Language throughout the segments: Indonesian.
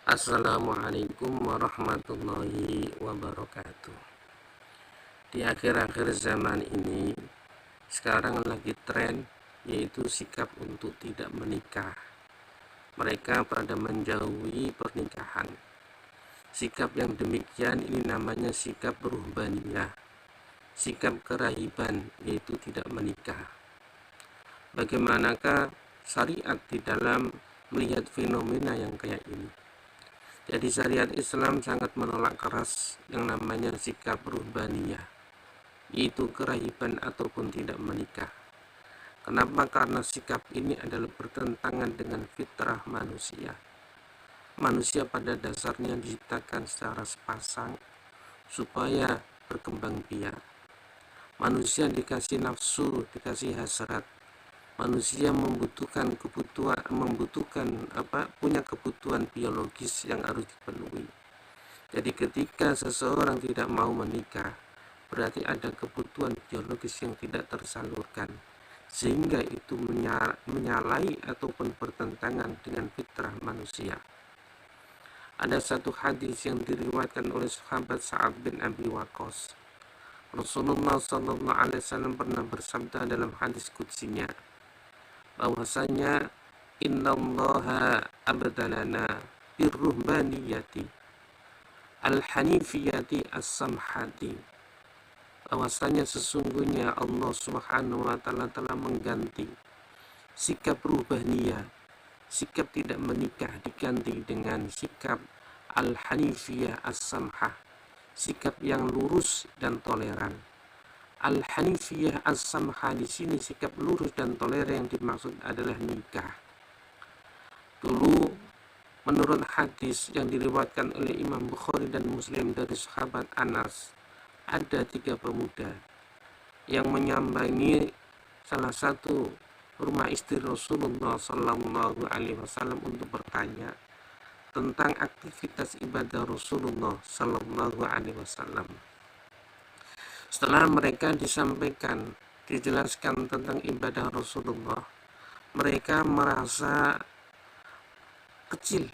Assalamualaikum warahmatullahi wabarakatuh. Di akhir-akhir zaman ini, sekarang lagi tren yaitu sikap untuk tidak menikah. Mereka pada menjauhi pernikahan. Sikap yang demikian ini namanya sikap ruhbaniyah, sikap kerahiban, yaitu tidak menikah. Bagaimanakah syariat di dalam melihat fenomena yang kayak ini? Jadi syariat Islam sangat menolak keras yang namanya sikap ruhbaniyah, yaitu kerahiban ataupun tidak menikah. Kenapa? Karena sikap ini adalah bertentangan dengan fitrah manusia. Manusia pada dasarnya diciptakan secara sepasang supaya berkembang biak. Manusia dikasih nafsu, dikasih hasrat. Manusia punya kebutuhan biologis yang harus dipenuhi. Jadi ketika seseorang tidak mau menikah, berarti ada kebutuhan biologis yang tidak tersalurkan, sehingga itu menyalahi ataupun bertentangan dengan fitrah manusia. Ada satu hadis yang diriwayatkan oleh sahabat Sa'ad bin Abi Waqqas. Rasulullah SAW pernah bersabda dalam hadis qudsinya, bahwasanya innallaha abdalana birruhbaniyati al-hanifiyati as-samhati, bahwasanya sesungguhnya Allah Subhanahu wa taala telah mengganti sikap ruhbaniyah, sikap tidak menikah, diganti dengan sikap al-hanifiyah as-samhah, sikap yang lurus dan toleran. Al-hanifiyah as-samhah di sini sikap lurus dan toleran yang dimaksud adalah nikah. Dulu menurut hadis yang diriwayatkan oleh Imam Bukhari dan Muslim dari sahabat Anas, ada 3 pemuda yang menyambangi salah satu rumah istri Rasulullah Sallallahu Alaihi Wasallam untuk bertanya tentang aktivitas ibadah Rasulullah Sallallahu Alaihi Wasallam. Setelah mereka dijelaskan tentang ibadah Rasulullah, mereka merasa kecil.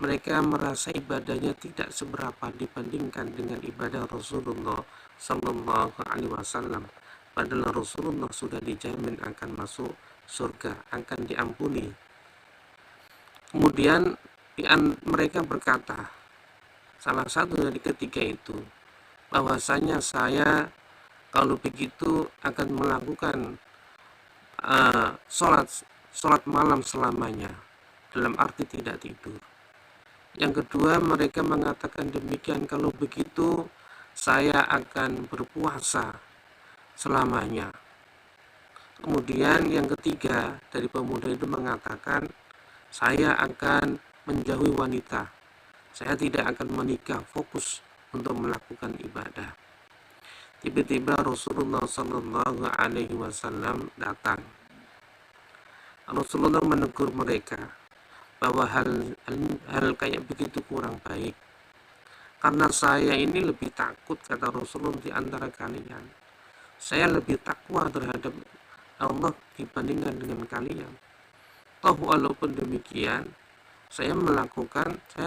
Mereka merasa ibadahnya tidak seberapa dibandingkan dengan ibadah Rasulullah Sallallahu Alaihi Wasallam. Padahal Rasulullah sudah dijamin akan masuk surga, akan diampuni. Kemudian mereka berkata, salah satu dari ketiga itu, bahwasanya saya kalau begitu akan melakukan sholat malam selamanya, dalam arti tidak tidur. Yang kedua, mereka mengatakan demikian, kalau begitu saya akan berpuasa selamanya. Kemudian yang ketiga dari pemuda itu mengatakan, saya akan menjauhi wanita, saya tidak akan menikah, fokus untuk melakukan ibadah. Tiba-tiba Rasulullah Sallallahu Alaihi Wasallam datang. Rasulullah menegur mereka bahwa hal kayak begitu kurang baik, karena saya ini lebih takut, kata Rasulullah, di antara kalian. Saya lebih takwa terhadap Allah dibandingkan dengan kalian. Toh walaupun demikian, saya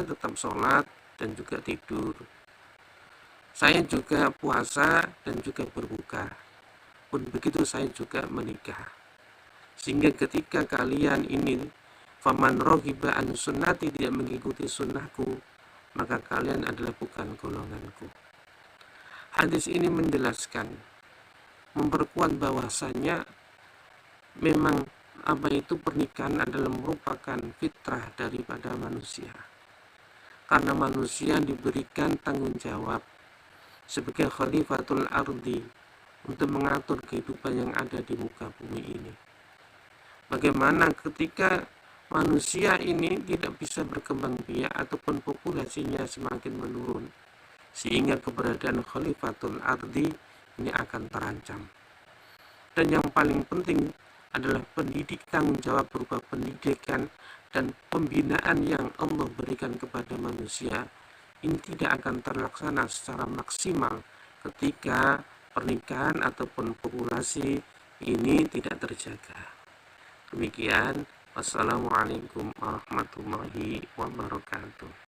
tetap sholat dan juga tidur. Saya juga puasa dan juga berbuka. Pun begitu saya juga menikah. Sehingga ketika kalian ini faman raghiba an sunnati, tidak mengikuti sunnahku, maka kalian adalah bukan golonganku. Hadis ini menjelaskan, memperkuat bahwasanya memang pernikahan adalah merupakan fitrah daripada manusia. Karena manusia diberikan tanggung jawab sebagai khalifatul ardi untuk mengatur kehidupan yang ada di muka bumi ini. Bagaimana ketika manusia ini tidak bisa berkembang biak ataupun populasinya semakin menurun, sehingga keberadaan khalifatul ardi ini akan terancam. Dan yang paling penting adalah tanggung jawab berupa pendidikan dan pembinaan yang Allah berikan kepada manusia. Ini tidak akan terlaksana secara maksimal ketika pernikahan ataupun populasi ini tidak terjaga. Demikian, wassalamualaikum warahmatullahi wabarakatuh.